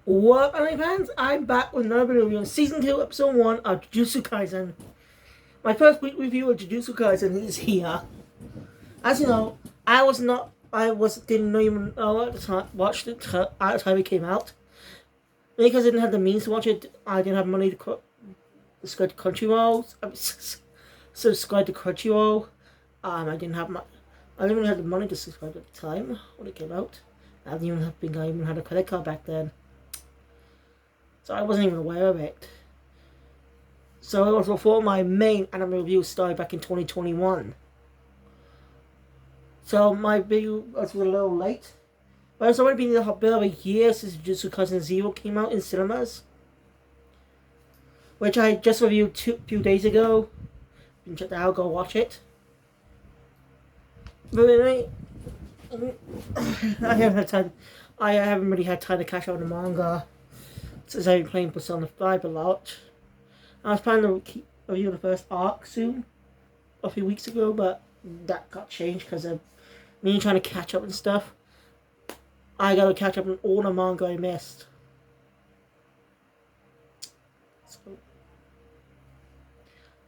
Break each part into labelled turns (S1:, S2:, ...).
S1: What up, my fans? I'm back with another video on Season 2, Episode 1 of JuJutsu Kaisen. My first week review of JuJutsu Kaisen is here. As you know, didn't even know at the time, watched it at the time it came out. Because I didn't have the means to watch it, I didn't have money to subscribe to Crunchyroll. Subscribe to Crunchyroll. I didn't even have the money to subscribe at the time when it came out. I didn't even had a credit card back then. So I wasn't even aware of it. So it was before my main anime review started back in 2021. So my video was a little late. But it's already been a bit of a year since JuJutsu Kaisen 0 came out in cinemas. Which I just reviewed a few days ago. You can check that out, go watch it. But anyway, I haven't really had time to catch up on the manga. Since I've been playing Persona 5 a lot. I was planning to review the first arc soon, a few weeks ago, but that got changed because of me trying to catch up and stuff. I gotta catch up on all the manga I missed. So,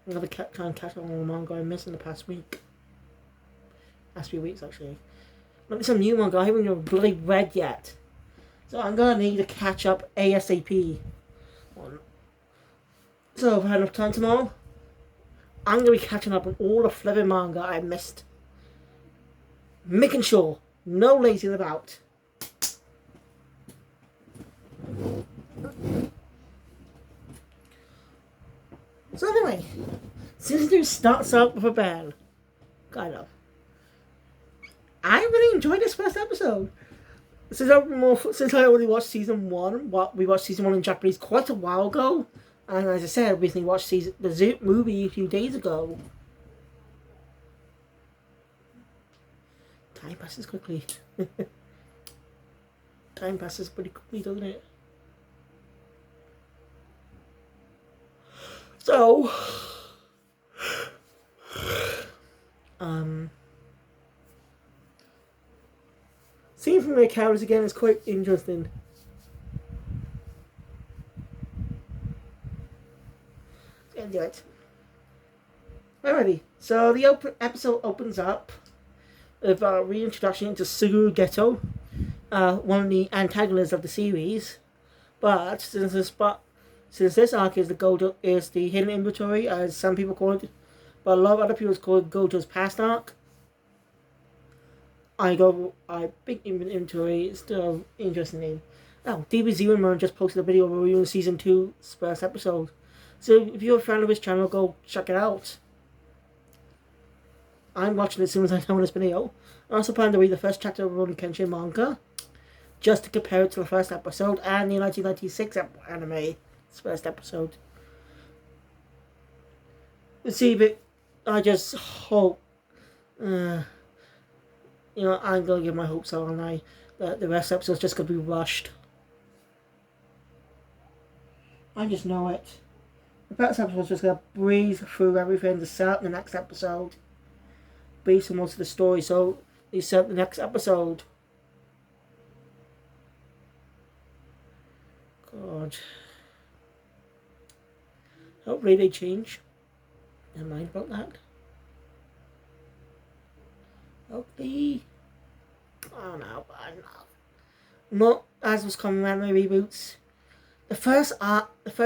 S1: I'm gonna try and catch up on all the manga I missed in the past week. Last few weeks, actually. Look at some new manga I haven't even bloody read yet. So I'm gonna need to catch up ASAP. So if I have enough time tomorrow, I'm gonna be catching up on all the flipping manga I missed. Making sure no lazying about. So anyway, Season 2 starts out with a bang. Kind of. I really enjoyed this first episode. Since I already watched Season 1, we watched Season 1 in Japanese quite a while ago. And as I said, I recently watched the movie a few days ago. Time passes quickly. Time passes pretty quickly, doesn't it? So, seeing from the characters again is quite interesting. Let's do it. Alrighty, so the episode opens up with a reintroduction into Suguru Geto, one of the antagonists of the series. But since this arc is the hidden inventory, as some people call it, but a lot of other people call it Goto's past arc. I think inventory is still an interesting name. Oh, DBZ Merman just posted a video reviewing Season 2's first episode. So if you're a fan of his channel, go check it out. I'm watching it as soon as I know this video. I also plan to read the first chapter of Rurouni Kenshin manga, just to compare it to the first episode and the 1996 anime's first episode. Let's see, but I just hope, I'm gonna give my hopes up, and that the rest of the episode's just gonna be rushed. I just know it. The first episode's just gonna breeze through everything to set up the next episode. Based on most of the story, so they set up the next episode. God. Hopefully they change. Never mind about that. Hopefully. I don't know. Not as was common around my reboots. The first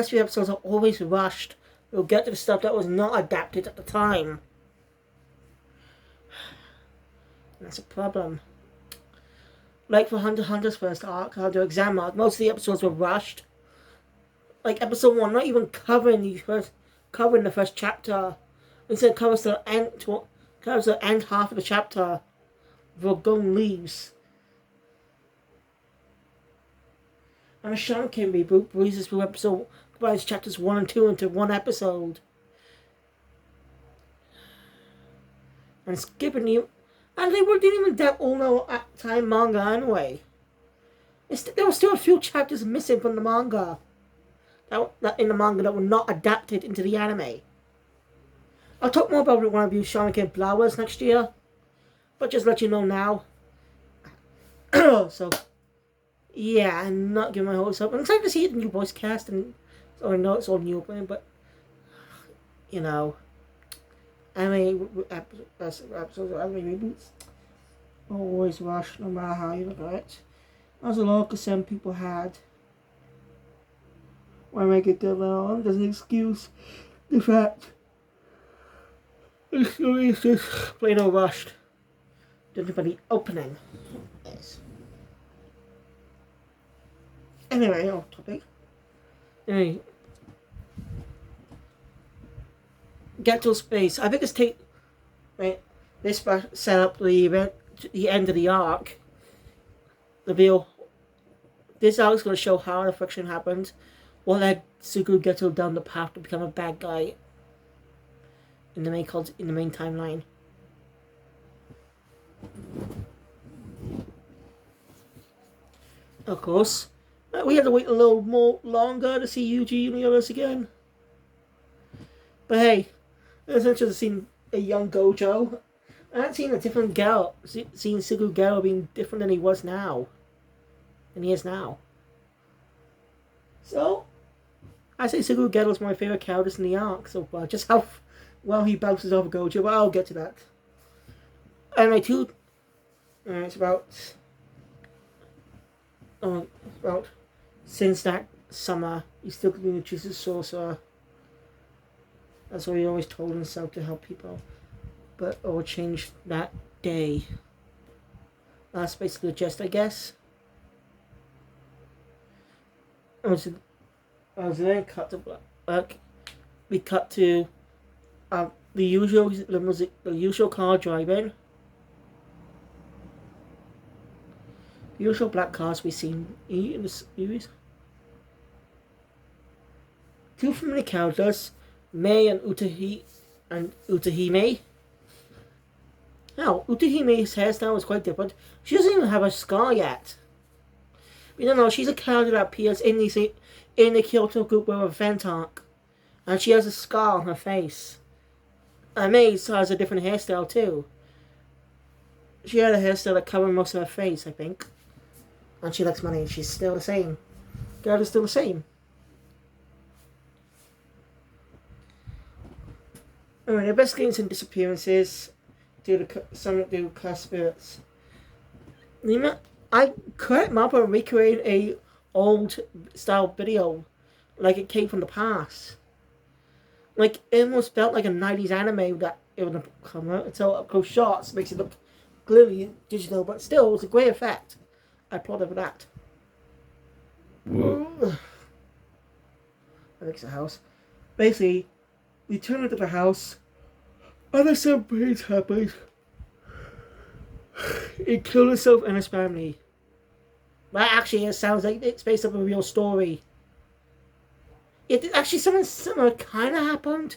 S1: few episodes are always rushed. We'll get to the stuff that was not adapted at the time. That's a problem. Like for Hunter x Hunter's first arc, Hunter exam arc, most of the episodes were rushed. Like episode 1, not even covering the first chapter. Instead, covers the end half of the chapter before Gon leaves. And the Shaman King reboot breezes through combines chapters 1 and 2 into one episode. And skipping the... And they didn't even adapt all the time manga anyway. There were still a few chapters missing from the manga. That in the manga that were not adapted into the anime. I'll talk more about it when I review Shaman King Flowers next year. But just let you know now. So, yeah, I'm not giving my hopes up. I'm excited to see the new voice cast, and or I know it's all new opening, but you know, episodes or anime reboots always rush, no matter how you look at it. As a lot of some people had. Why make it good now? Doesn't excuse the fact the story is just plain old rushed. Judging by the opening. Yes. Anyway, off topic. Anyway, get to space. I think it's right. This set up the event, the end of the arc. The real. This arc is going to show how the friction happened. What led Suku Geto down the path to become a bad guy. In the main timeline. Of course, we had to wait a little more longer to see Yuji and the others again. But hey, it's interesting seeing a young Gojo. I haven't seen a different girl, seeing Sugu Gero being different than he was now. Than he is now. So, I say Sugu Gero is my favourite character in the arc so far. Just how well he bounces off Gojo, but I'll get to that. Anyway, it's about since that summer, he's still continuing to choose his sorcerer. That's what he always told himself to help people. But it will change that day. That's basically just, I guess. I was then cut to black. We cut to the usual car driving. The usual black cars we've seen in the series. Two familiar characters, Mei and Utahime. Now, Utahime's hairstyle is quite different. She doesn't even have a scar yet. We don't know, she's a character that appears in the Kyoto group with a vent arc. And she has a scar on her face. And Mei has a different hairstyle too. She had a hairstyle that covered most of her face, I think. And she likes money. She's still the same. God is still the same. Alright, investigating some disappearances due to cursed spirits. I correct Mappa recreated a old style video, like it came from the past. Like it almost felt like a 90s anime that it would come out. It's all up close shots, makes it look clearly digital, but still, it was a great effect. I applaud for that. I think it's a house. Basically, we turn into the house, and there's some brains happens. It killed itself and his family. But actually, it sounds like it's based on a real story. Actually, something similar kind of happened,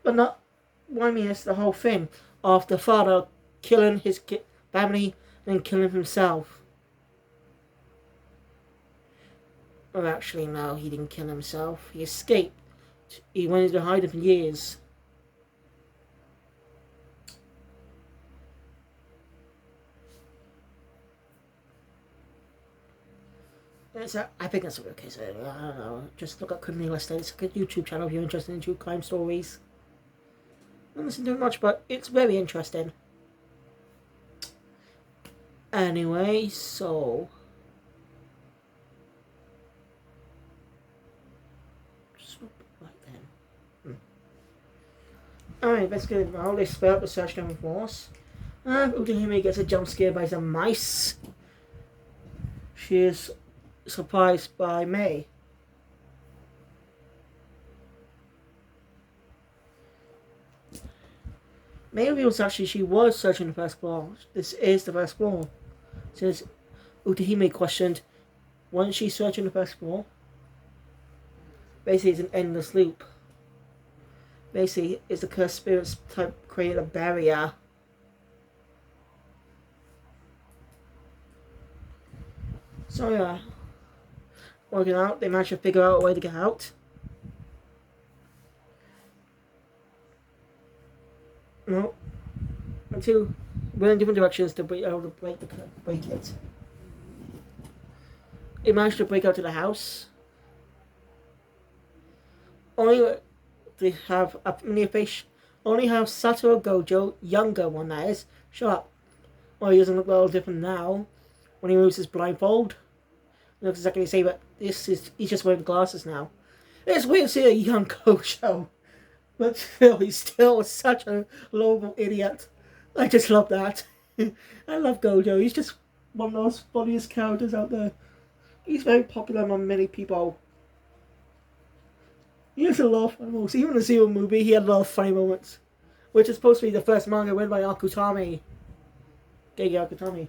S1: but not. Well, I mean, it's the whole thing of the father killing his family and killing himself. Well, actually, no, he didn't kill himself. He escaped. He went into hiding for years. I think that's a real case. I don't know. Just look up Criminal Estate. It's a good YouTube channel if you're interested in true crime stories. I don't listen to it much, but it's very interesting. Anyway, so... right then. Alright, let's get it now. They spell out the search term force. Utahime gets a jump scare by some mice. She is surprised by Mei. Mei reveals actually she was searching the first floor. This is the first floor. Since Utahime questioned, wasn't she searching the first floor? Basically, it's an endless loop. Basically, it's the cursed spirits type created a barrier. So yeah, working out, they managed to figure out a way to get out. No, until we're in different directions to be able to break it. He managed to break out to the house. Only they have a mini fish. Only have Satoru Gojo, younger one that is, show up. Well, he doesn't look a little different now. When he moves his blindfold, he looks exactly the same, but he's just wearing glasses now. It's weird to see a young Gojo, but still, he's still such a lovable idiot. I just love that. I love Gojo. He's just one of those funniest characters out there. He's very popular among many people. He has a lot of funny moments. Even in the Zero movie, he had a lot of funny moments. Which is supposed to be the first manga written by Akutami. Gege Akutami.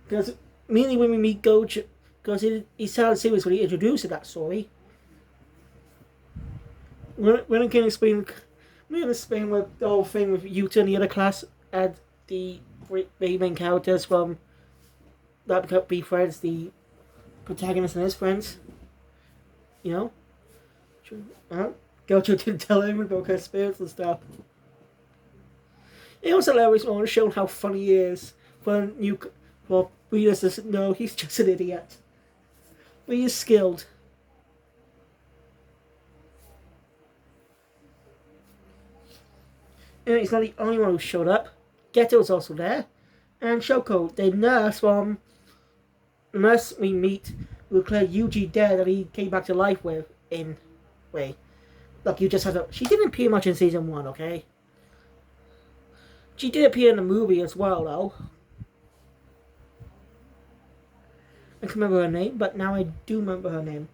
S1: Because, mainly when we meet Gojo, because he started the series when he introduced that story. When I can explain with the whole thing with Yuta and the other class and the main characters from that become be friends, the protagonist and his friends. You know? Gojo didn't tell anyone about her spirits and stuff. It was hilarious moment showing how funny he is for readers doesn't know he's just an idiot. But he is skilled. And he's not the only one who showed up. Geto was also there. And Shoko, the nurse from the nurse we meet who declared Yuji dead that he came back to life with in way. Look, you just have to. She didn't appear much in season 1, okay? She did appear in the movie as well, though. I can't remember her name, but now I do remember her name.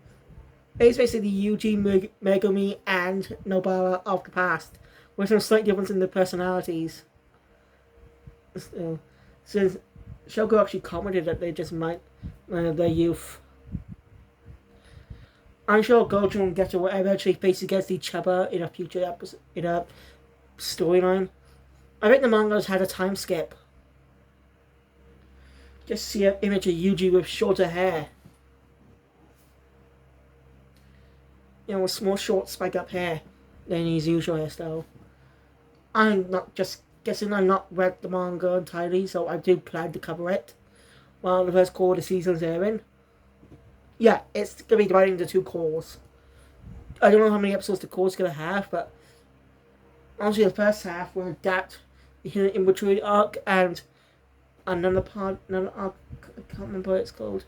S1: It's basically Yuji, Megumi, and Nobara of the past, with some slight difference in their personalities. Since Shoko actually commented that they just might their youth. I'm sure Gojo and Geto will eventually face against each other in a future episode, in a storyline. I think the manga's had a time skip. Just see an image of Yuji with shorter hair. You know, with small, short, spike up hair than his usual hairstyle. I'm not just guessing. I'm not read the manga entirely, so I do plan to cover it while the first quarter of the season's airing. Yeah, it's going to be divided into 2 calls. I don't know how many episodes the call's going to have, but honestly, the first half will adapt the in-between arc and another arc. I can't remember what it's called.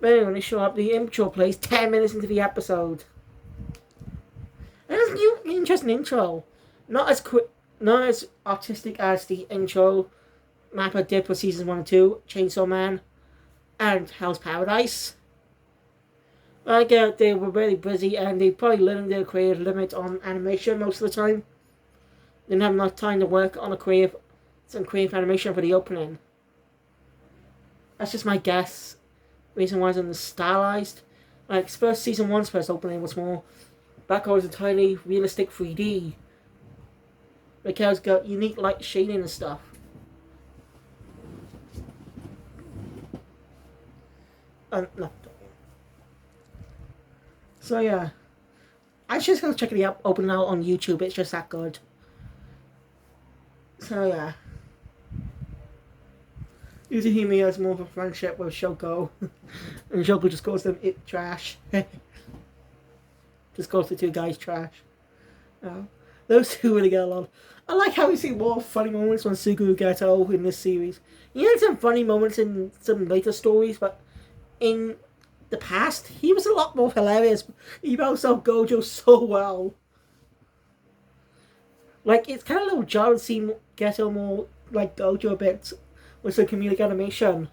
S1: But anyway, when they show up, the intro plays 10 minutes into the episode. And it's an interesting intro. Not as quick, not as artistic as the intro Mappa did for seasons 1 and 2, Chainsaw Man and Hell's Paradise. I get they were really busy and they probably limited their creative limit on animation most of the time. They didn't have enough time to work on some creative animation for the opening. That's just my guess. Reason why it's in the stylized. Like season 1's first opening was more backwards entirely realistic 3D. Because it's got unique light shading and stuff. No. So yeah, I just gonna check it out, open it out on YouTube. It's just that good. So yeah, Uzuhime has more of a friendship with Shoko, and Shoko just calls them it trash. Just calls the 2 guys trash. Those 2 really get along. I like how we see more funny moments from Suguru Geto in this series. He had some funny moments in some later stories, but in the past, he was a lot more hilarious. He bounced off Gojo so well. Like, it's kind of a little jarring to see Geto more like Gojo a bit with some comedic animation.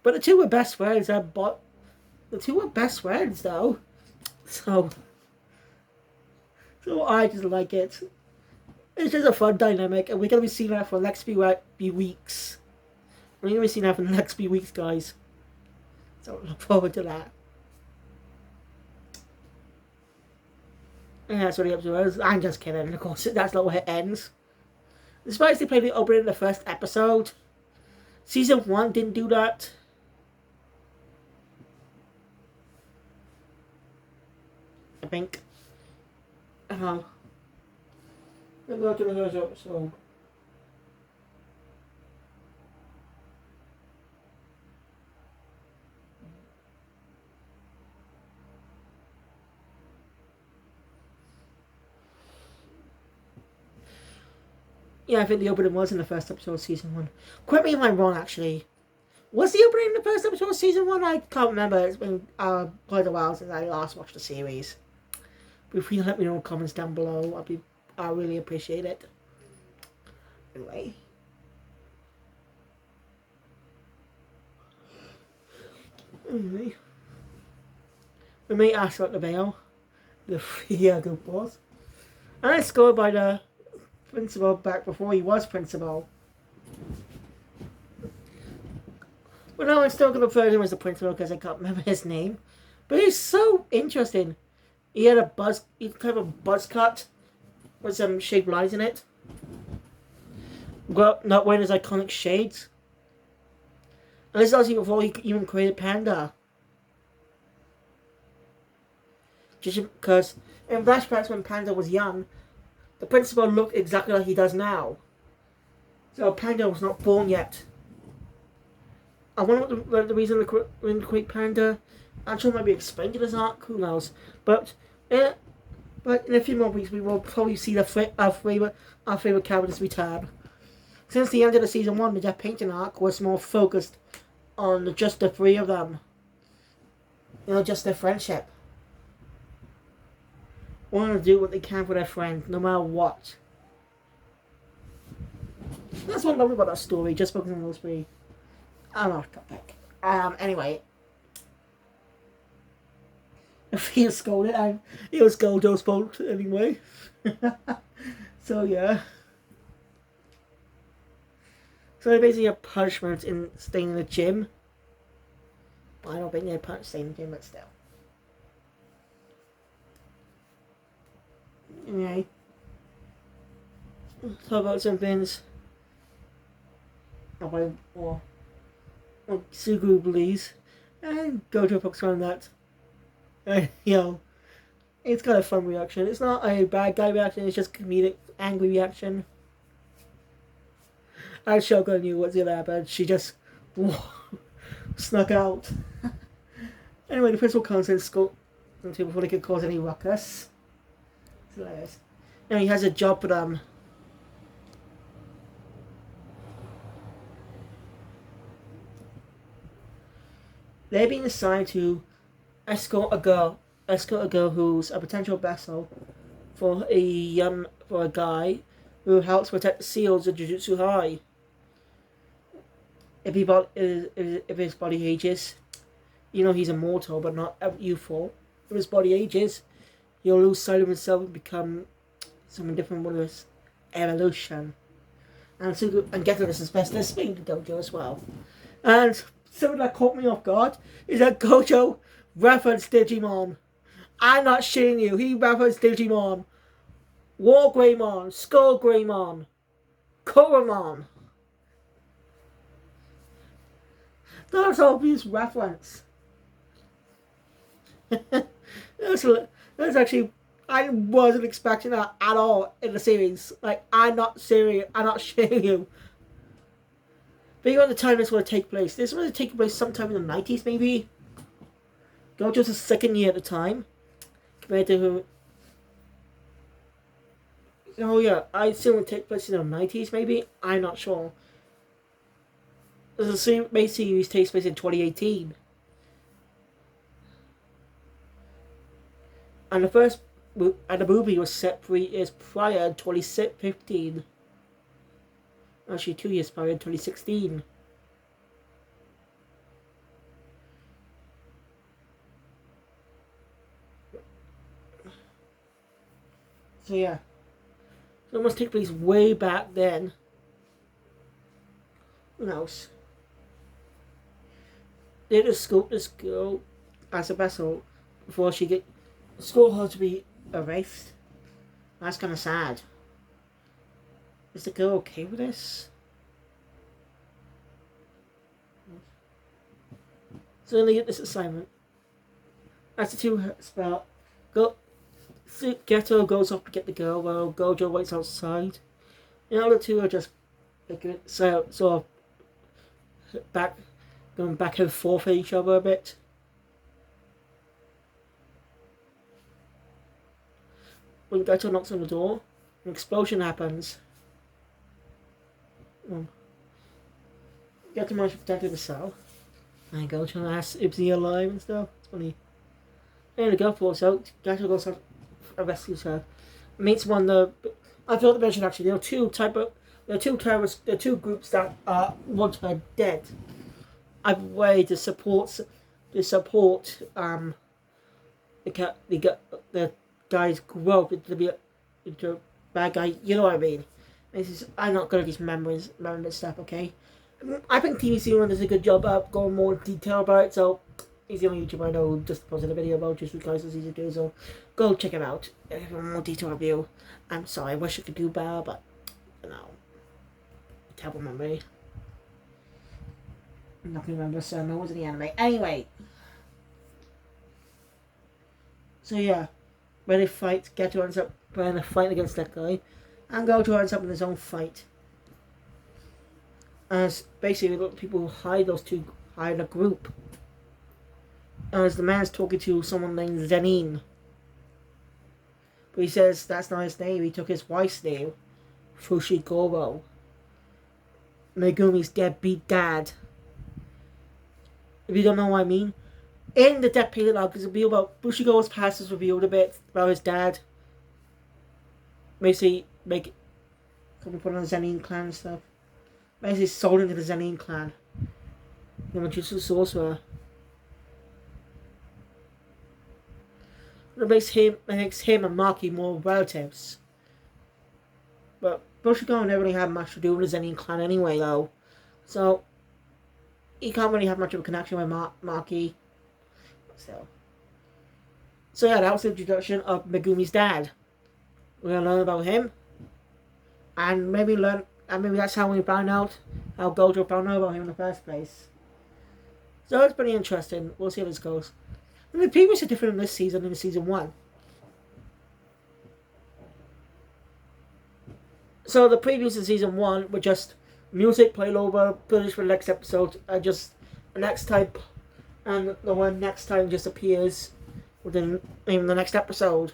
S1: But the 2 were best friends. The 2 were best friends, though. So I just like it. It's just a fun dynamic, and we're going to be seeing that for the next few weeks. We're going to be seeing that for the next few weeks, guys. So look forward to that. And that's what the episode is. I'm just kidding, of course, that's not where it ends. Despite they played the opening in the first episode, season 1 didn't do that. I think. Let's go to the first episode. Yeah, I think the opening was in the first episode of season 1. Correct me if I'm wrong, actually. Was the opening in the first episode of season 1? I can't remember. It's been quite a while since I last watched the series. But if you let me know in the comments down below, I'll really appreciate it. Anyway. We may ask about the veil. The group was. And it's scored by the principal back before he was principal. But no, I'm still going to refer to him as the principal because I can't remember his name. But he's so interesting. He had he's kind of a buzz cut with some shaved lines in it. Well, not wearing his iconic shades. And this is also before he even created Panda. Just because in flashbacks when Panda was young, the principal looked exactly like he does now. So Panda was not born yet. I wonder what the reason to create Panda. I'm sure it might be explained in this arc, who knows. But in a few more weeks we will probably see our favorite characters return. Since the end of the season 1, the Death Painting arc was more focused on just the 3 of them. You know, just their friendship. Want to do what they can for their friend, no matter what. That's what I love about that story, just focusing on those 3. I'm off topic. Anyway. If he was scolded, it was Gojo's fault anyway. So, yeah. So, basically a punishment in staying in the gym. I don't think they punch staying in the gym, but still. Anyway. Talk about some things. Or Sugu believes. And Gojo focus on that. And, you know, it's got a fun reaction. It's not a bad guy reaction, it's just comedic, angry reaction. And Shogun knew what's gonna happen. She just snuck out. Anyway, the principal comes in school before they could cause any ruckus. It's hilarious. Now he has a job for them. They're being assigned to escort a girl who's a potential vessel for a guy who helps protect the seals of JuJutsu High. If his body ages, you know he's immortal but not youthful. If his body ages, he'll lose sight of himself and become something different with his evolution. And Geto is his best listening to Gojo as well. And something that caught me off guard is that Gojo referenced Digimon. I'm not shitting you. He referenced Digimon. War Greymon, Skull Greymon, Koromon. That's obvious reference. that's actually, I wasn't expecting that at all in the series. Like, I'm not serious. I'm not shitting you. Think about the time this would take place. This would have taken place sometime in the 90s, maybe. Gojo's his second year at the time. Compared to who. Oh yeah, I assume it would take place in the 90s, maybe. I'm not sure. The main series takes place in 2018. And the movie was set 3 years prior in 2015. Actually, 2 years prior in 2016. So yeah. So it must take place way back then. Who knows? They just scope this girl as a vessel before she get school her to be erased. That's kind of sad. Is the girl okay with this? So then they get this assignment. As the two spell, Geto goes off to get the girl while Gojo waits outside. The other two are just sort of going back and forth at each other a bit. When Geto knocks on the door, an explosion happens. Get to much protected the cell. And go trying to ask if he's alive and stuff. It's funny. There we go, falls out. Gato goes out and rescues her. Meets one of the. I forgot to mention actually, there are two terrorists, there are two groups that want her dead. A way to support the guy's growth into a bad guy. You know what I mean? I'm not gonna just remember this stuff, okay? I think TV Series does a good job of going more in detail about it, so he's the only YouTuber I know who just posted a video about JuJutsu Kaisen Season 2, so go check him out. If you want a more detailed review. I'm sorry, I wish I could do better, but, you know, terrible memory. I'm not gonna remember, so no one's in the anime. Anyway. So yeah, ready to fight, Geto ends up playing a fight against that guy, and Gojo ends up in his own fight. As basically people hide a group. As the man's talking to someone named Zenin. But he says that's not his name, he took his wife's name, Fushigoro. Megumi's deadbeat dad. If you don't know what I mean, in the Death Period log, there's a review about Fushigoro's past is revealed a bit about his dad. Basically, coming from the Zenin clan and stuff. Basically sold into the Zenin clan. The Jutsu sorcerer. It makes him and Maki more relatives. But Fushigoro never really had much to do with the Zenin clan anyway, though. So he can't really have much of a connection with Maki. So yeah, that was the introduction of Megumi's dad. We're gonna learn about him, and maybe that's how we found out how Gojo found out about him in the first place. So it's pretty interesting. We'll see how this goes. And the previews are different in this season than in season 1. So the previews in season 1 were just music played over, footage for the next episode, and just the next type, and the one next time just appears within even the next episode.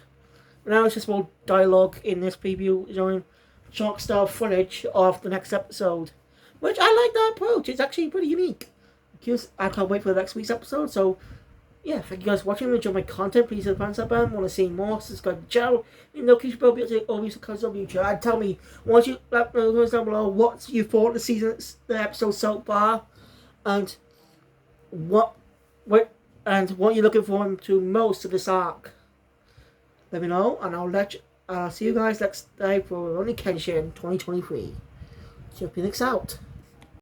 S1: And now it's just more dialogue in this preview, showing shock style footage of the next episode, which I like that approach. It's actually pretty unique. Because I can't wait for the next week's episode. So yeah, thank you guys for watching. Enjoy my content. Please hit the thumbs up button. Want to see more? Subscribe to the channel. You know, keep your bell always comes on YouTube. And tell me, once you let me know down below what you thought of the episode so far, and what you're looking forward to most of this arc. Let me know, and I'll see you guys next day for Only Kenshin 2023. So Phoenix out.